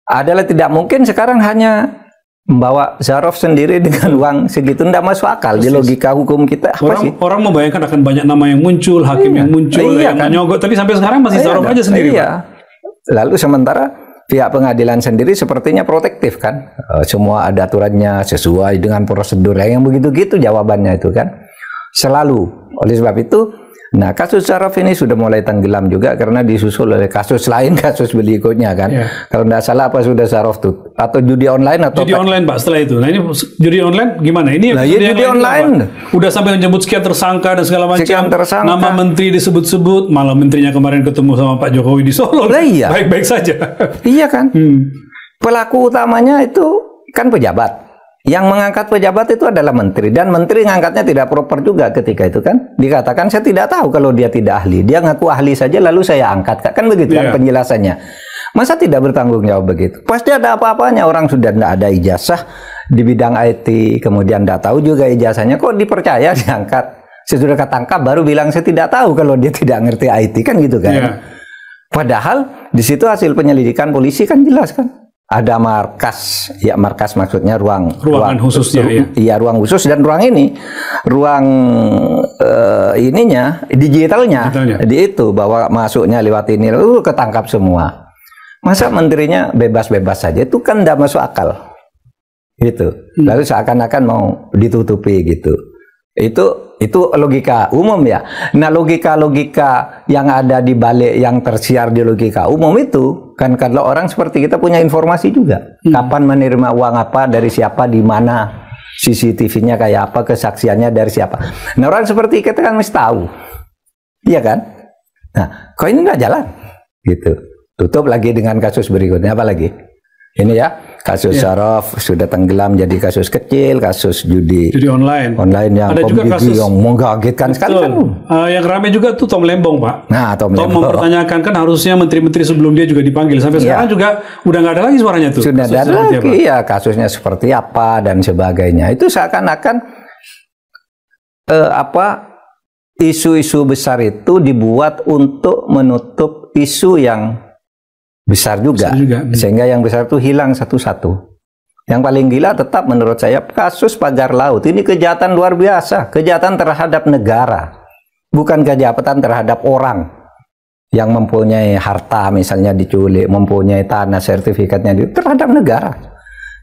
adalah tidak mungkin sekarang hanya membawa Zarov sendiri dengan uang segitu, tidak masuk akal di logika hukum kita. Orang membayangkan akan banyak nama yang muncul, hakim yang muncul, yang menyogok, tapi sampai sekarang masih Zarov aja sendiri. Iya. Lalu sementara pihak pengadilan sendiri sepertinya protektif kan, semua ada aturannya sesuai dengan prosedur yang begitu-gitu jawabannya itu kan selalu. Oleh sebab itu, nah kasus Zarov ini sudah mulai tenggelam juga karena disusul oleh kasus lain, kasus berikutnya kan. Kalau tidak salah apa sudah Zarov tuh atau judi online atau judi online Pak setelah itu. Nah ini judi online gimana? Ini judi online udah sampai menyebut sekian tersangka dan segala macam. Nama menteri disebut-sebut, malah menterinya kemarin ketemu sama Pak Jokowi di Solo. Iya. Baik-baik saja. Iya kan. Pelaku utamanya itu kan pejabat. Yang mengangkat pejabat itu adalah menteri, dan menteri ngangkatnya tidak proper juga ketika itu kan. Dikatakan saya tidak tahu kalau dia tidak ahli. Dia ngaku ahli saja lalu saya angkat. Kan begitu kan penjelasannya. Masa tidak bertanggung jawab begitu? Pasti ada apa-apanya. Orang sudah tidak ada ijazah di bidang IT, kemudian tidak tahu juga ijazahnya, kok dipercaya diangkat. Sesudah ketangkap baru bilang saya tidak tahu kalau dia tidak ngerti IT, kan gitu kan. Padahal di situ hasil penyelidikan polisi kan jelas kan. Ada markas, ya markas maksudnya ruangan khususnya, ruang khusus, dan ruang ini, ruang ininya, digitalnya, di itu bahwa masuknya lewat ini, ketangkap semua. Masa menterinya bebas-bebas saja, itu kan tidak masuk akal, gitu. Lalu seakan-akan mau ditutupi gitu. Itu logika umum ya. Nah logika-logika yang ada di balik yang tersiar di logika umum itu kan, kalau orang seperti kita punya informasi juga, kapan menerima uang apa, dari siapa, di mana, CCTV-nya kayak apa, kesaksiannya dari siapa. Nah orang seperti kita kan mesti tahu, iya kan. Nah kok ini nggak jalan gitu. Tutup lagi dengan kasus berikutnya, apa lagi ini ya, kasus Zarov sudah tenggelam jadi kasus kecil, kasus judi online yang ada juga kasus yang mengagetkan sekali kan. Yang ramai juga tuh Tom Lembong Pak. Nah Tom Lembong mempertanyakan kan harusnya menteri-menteri sebelum dia juga dipanggil, sampai sekarang juga udah nggak ada lagi suaranya tuh. Sudah ada lagi, iya, kasusnya seperti apa dan sebagainya. Itu seakan-akan isu-isu besar itu dibuat untuk menutup isu yang besar juga. Sehingga yang besar itu hilang satu-satu. Yang paling gila tetap menurut saya kasus pagar laut. Ini kejahatan luar biasa, kejahatan terhadap negara, bukan kejahatan terhadap orang yang mempunyai harta, misalnya diculik, mempunyai tanah, sertifikatnya terhadap negara.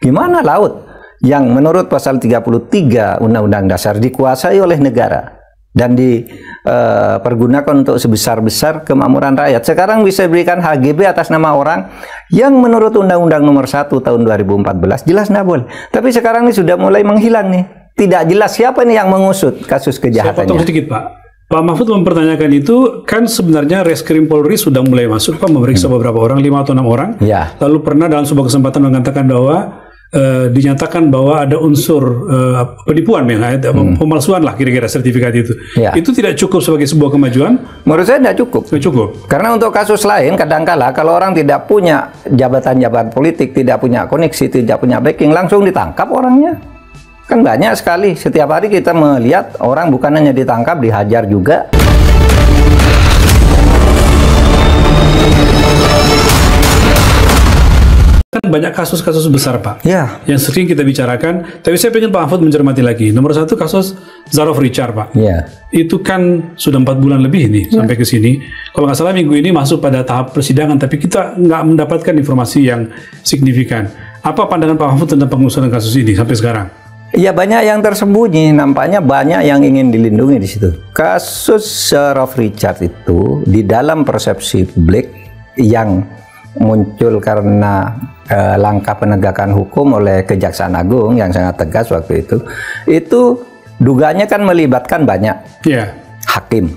Gimana laut yang menurut pasal 33 Undang-Undang Dasar dikuasai oleh negara dan dipergunakan untuk sebesar-besar kemakmuran rakyat. Sekarang bisa diberikan HGB atas nama orang yang menurut Undang-Undang Nomor 1 Tahun 2014 jelas nggak boleh. Tapi sekarang ini sudah mulai menghilang nih. Tidak jelas siapa nih yang mengusut kasus kejahatannya. Saya potong sedikit Pak. Pak Mahfud mempertanyakan itu, kan sebenarnya Reskrim Polri sudah mulai masuk Pak, memeriksa beberapa orang, 5 atau 6 orang. Lalu pernah dalam sebuah kesempatan mengatakan bahwa dinyatakan bahwa ada unsur penipuan, pemalsuan lah kira-kira sertifikat itu. Itu tidak cukup sebagai sebuah kemajuan? Menurut saya tidak cukup. Karena untuk kasus lain kadangkala kalau orang tidak punya jabatan-jabatan politik, tidak punya koneksi, tidak punya backing, langsung ditangkap orangnya. Kan banyak sekali, setiap hari kita melihat orang bukan hanya ditangkap, dihajar juga. Kan banyak kasus-kasus besar Pak, yang sering kita bicarakan. Tapi saya ingin Pak Mahfud mencermati lagi. Nomor 1 kasus Zarov Richard Pak. Itu kan sudah 4 bulan lebih nih sampai ke sini. Kalau nggak salah minggu ini masuk pada tahap persidangan, tapi kita nggak mendapatkan informasi yang signifikan. Apa pandangan Pak Mahfud tentang pengusutan kasus ini sampai sekarang? Ya banyak yang tersembunyi, nampaknya banyak yang ingin dilindungi di situ. Kasus Zarov Richard itu di dalam persepsi publik yang muncul karena langkah penegakan hukum oleh Kejaksaan Agung yang sangat tegas waktu itu dugaannya kan melibatkan banyak hakim,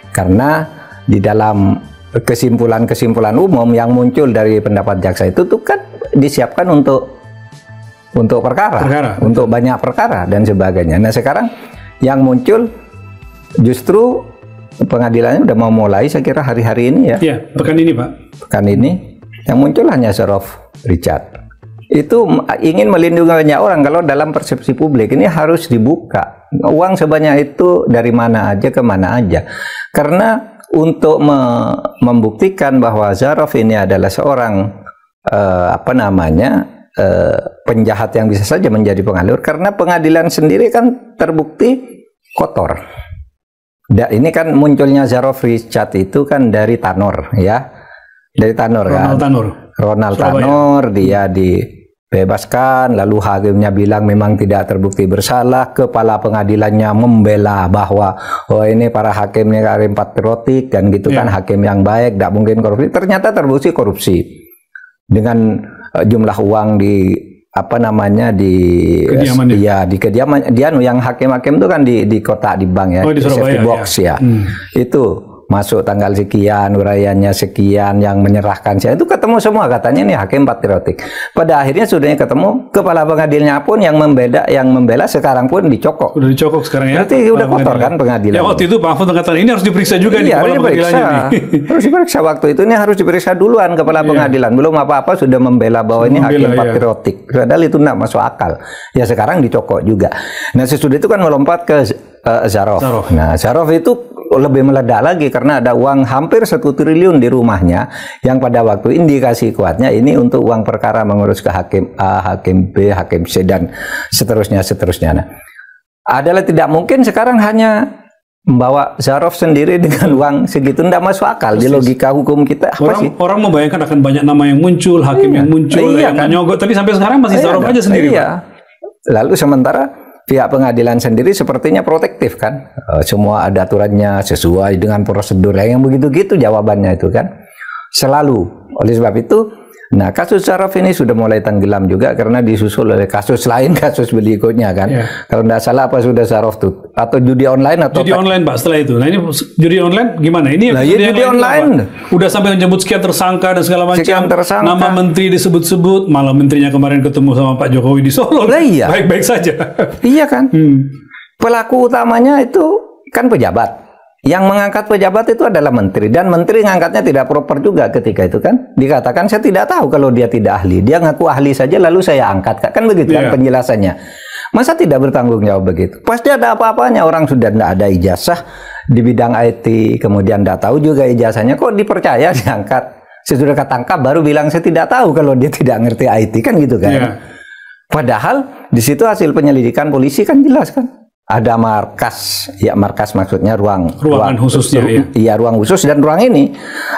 karena di dalam kesimpulan-kesimpulan umum yang muncul dari pendapat jaksa itu tuh kan disiapkan untuk perkara, untuk banyak perkara dan sebagainya. Nah sekarang yang muncul justru pengadilannya udah mau mulai, saya kira hari-hari ini ya. Pekan ini Pak. Pekan ini yang muncul hanya Zarov Richard. Itu ingin melindungi banyak orang. Kalau dalam persepsi publik ini harus dibuka. Uang sebanyak itu dari mana aja, kemana aja. Karena untuk membuktikan bahwa Zarov ini adalah seorang apa namanya penjahat yang bisa saja menjadi pengalur, karena pengadilan sendiri kan terbukti kotor. Ini kan munculnya Zarov Richard itu kan dari Tanor, ya, dari Tanor, Ronald Tanor, dia dibebaskan, lalu hakimnya bilang memang tidak terbukti bersalah, kepala pengadilannya membela bahwa oh ini para hakimnya hakim patriotik dan gitu kan, hakim yang baik, tidak mungkin korupsi. Ternyata terbukti korupsi dengan jumlah uang di apa namanya di kediaman dia yang hakim-hakim itu kan di kotak di bank ya, di safety box ya. Itu masuk tanggal sekian, uraiannya sekian, yang menyerahkan saya itu ketemu semua, katanya ini hakim patriotik. Pada akhirnya sudahnya ketemu, kepala pengadilannya pun yang membela sekarang pun dicokok. Udah dicokok sekarang ya. Berarti udah kotor kan pengadilan. Ya waktu itu Pak Mahfud mengatakan ini harus diperiksa juga nih kepala pengadilannya. Harus diperiksa waktu itu, ini harus diperiksa duluan kepala pengadilan. Belum apa-apa sudah membela bahwa ini hakim patriotik. Padahal itu tidak masuk akal. Ya sekarang dicokok juga. Nah sesudah itu kan melompat ke Zarov. Nah Zarov itu lebih meledak lagi karena ada uang hampir 1 triliun di rumahnya yang pada waktu indikasi kuatnya ini untuk uang perkara mengurus ke hakim A, hakim B, hakim C dan seterusnya. Nah, adalah tidak mungkin sekarang hanya membawa Zarov sendiri dengan uang segitu, tidak masuk akal di logika hukum kita. Orang membayangkan akan banyak nama yang muncul, hakim yang muncul, yang menyogok, tapi sampai sekarang masih Zarov aja sendiri. Lalu sementara pihak pengadilan sendiri sepertinya protektif kan, semua ada aturannya sesuai dengan prosedur yang begitu-gitu jawabannya itu kan selalu. Oleh sebab itu, nah kasus Zarov ini sudah mulai tenggelam juga karena disusul oleh kasus lain, kasus berikutnya kan. Kalau tidak salah apa sudah Zarov tuh atau judi online atau judi online Pak setelah itu. Nah ini judi online gimana? Ini judi online udah sampai menyebut sekian tersangka dan segala macam. Nama menteri disebut-sebut, malah menterinya kemarin ketemu sama Pak Jokowi di Solo. Baik-baik saja. Iya kan. Pelaku utamanya itu kan pejabat. Yang mengangkat pejabat itu adalah menteri, dan menteri ngangkatnya tidak proper juga ketika itu kan. Dikatakan saya tidak tahu kalau dia tidak ahli. Dia ngaku ahli saja lalu saya angkat. Kan begitu kan penjelasannya. Masa tidak bertanggung jawab begitu? Pasti ada apa-apanya, orang sudah tidak ada ijazah di bidang IT, kemudian tidak tahu juga ijazahnya, kok dipercaya diangkat. Sesudah ketangkap baru bilang saya tidak tahu kalau dia tidak ngerti IT kan gitu kan. Padahal di situ hasil penyelidikan polisi kan jelas kan. Ada markas, ya markas maksudnya ruangan khususnya ya. Ruang khusus dan ruang ini,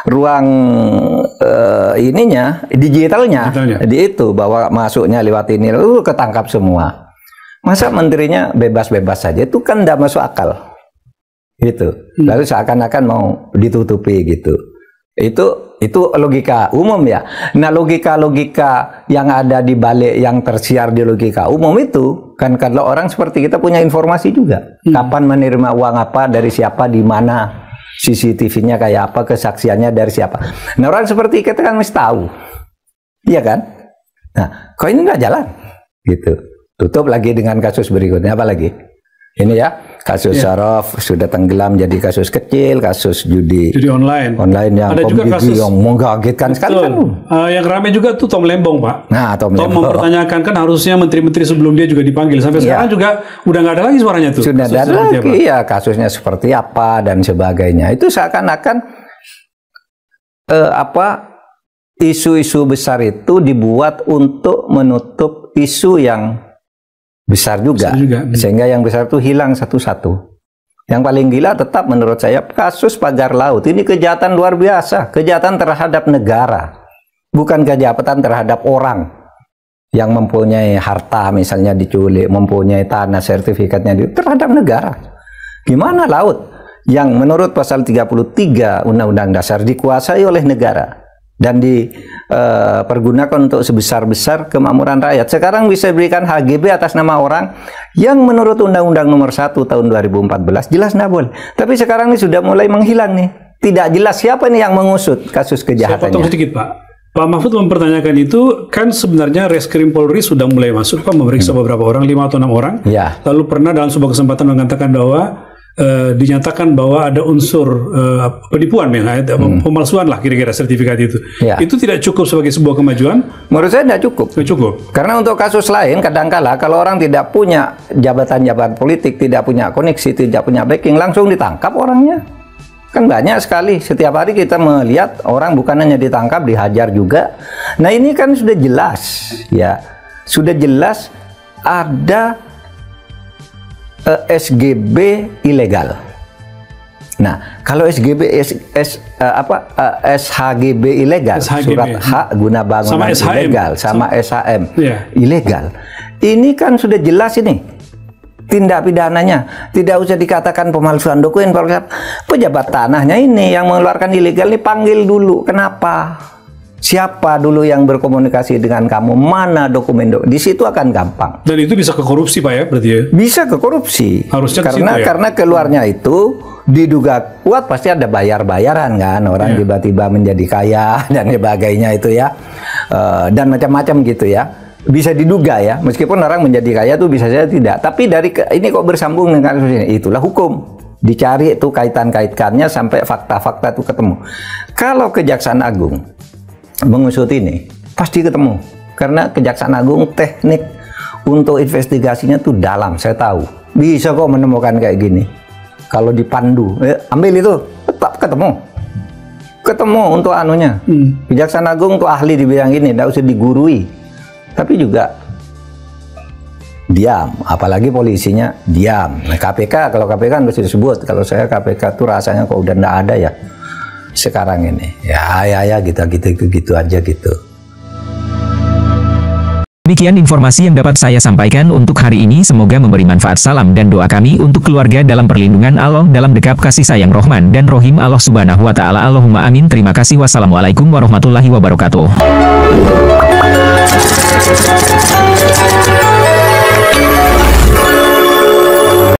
ruang ininya digitalnya. Di itu bahwa masuknya lewat ini, ketangkap semua. Masa menterinya bebas-bebas saja, itu kan tidak masuk akal. Gitu. Lalu seakan-akan mau ditutupi gitu. Itu logika umum ya. Nah logika-logika yang ada di balik yang tersiar di logika umum itu kan, kalau orang seperti kita punya informasi juga. Kapan menerima uang apa, dari siapa, di mana, CCTV-nya kayak apa, kesaksiannya dari siapa. Nah orang seperti kita kan mesti tahu. Iya kan? Nah kok ini nggak jalan? Gitu. Tutup lagi dengan kasus berikutnya apa lagi? Ini ya, kasus Zarov sudah tenggelam jadi kasus kecil, kasus judi online yang ada juga kasus yang mengagetkan sekali kan. Yang ramai juga tuh Tom Lembong Pak. Nah, Tom mempertanyakan kan harusnya menteri-menteri sebelum dia juga dipanggil, sampai sekarang juga udah nggak ada lagi suaranya tuh. Sudah ada lagi ya, kasusnya seperti apa dan sebagainya. Itu seakan-akan isu-isu besar itu dibuat untuk menutup isu yang besar juga. Sehingga yang besar itu hilang satu-satu. Yang paling gila tetap menurut saya kasus pagar laut. Ini kejahatan luar biasa, kejahatan terhadap negara, bukan kejahatan terhadap orang yang mempunyai harta, misalnya diculik, mempunyai tanah, sertifikatnya terhadap negara. Gimana laut yang menurut pasal 33 Undang-Undang Dasar dikuasai oleh negara dan dipergunakan untuk sebesar-besar kemakmuran rakyat. Sekarang bisa diberikan HGB atas nama orang yang menurut Undang-Undang Nomor 1 Tahun 2014 jelas nggak boleh. Tapi sekarang ini sudah mulai menghilang nih. Tidak jelas siapa nih yang mengusut kasus kejahatannya. Saya potong sedikit Pak. Pak Mahfud mempertanyakan itu, kan sebenarnya Reskrim Polri sudah mulai masuk Pak, memeriksa beberapa orang, 5 atau 6 orang. Lalu pernah dalam sebuah kesempatan mengatakan bahwa dinyatakan bahwa ada unsur penipuan, pemalsuan lah kira-kira sertifikat itu. Itu tidak cukup sebagai sebuah kemajuan? Menurut saya tidak cukup. Tidak cukup. Karena untuk kasus lain kadangkala kalau orang tidak punya jabatan-jabatan politik, tidak punya koneksi, tidak punya backing, langsung ditangkap orangnya. Kan banyak sekali, setiap hari kita melihat orang bukan hanya ditangkap, dihajar juga. Nah ini kan sudah jelas, ya, sudah jelas ada SGB ilegal. Nah kalau SHGB ilegal, surat hak guna bangunan ilegal, sama SHM ilegal. Ini kan sudah jelas ini. Tindak pidananya tidak usah dikatakan pemalsuan dokumen. Pejabat tanahnya ini yang mengeluarkan ilegal ini panggil dulu. Kenapa? Siapa dulu yang berkomunikasi dengan kamu? Mana dokumen? Di situ akan gampang. Dan itu bisa ke korupsi, Pak, ya, berarti ya? Bisa ke korupsi. Harusnya karena keluarnya itu diduga kuat, pasti ada bayar-bayaran kan, orang tiba-tiba menjadi kaya dan sebagainya itu ya, dan macam-macam gitu ya. Bisa diduga ya, meskipun orang menjadi kaya tuh bisa saja tidak. Tapi dari ini kok bersambung dengan kasus ini, itulah hukum. Dicari itu kaitan-kaitkannya sampai fakta-fakta itu ketemu. Kalau Kejaksaan Agung mengusut ini, pasti ketemu. Karena Kejaksaan Agung teknik untuk investigasinya tuh dalam, saya tahu. Bisa kok menemukan kayak gini. Kalau dipandu, ambil itu, tetap ketemu. Ketemu untuk anunya. Kejaksaan Agung tuh ahli di bidang ini, tidak usah digurui. Tapi juga diam, apalagi polisinya diam. Nah, KPK, kalau KPK kan harus disebut. Kalau saya KPK tuh rasanya kok udah nggak ada ya sekarang ini. Ya gitu aja gitu. Demikian informasi yang dapat saya sampaikan untuk hari ini. Semoga memberi manfaat. Salam dan doa kami untuk keluarga dalam perlindungan Allah, dalam dekap kasih sayang Rahman dan Rohim Allah Subhanahu wa Ta'ala. Allahumma amin. Terima kasih. Wassalamualaikum warahmatullahi wabarakatuh.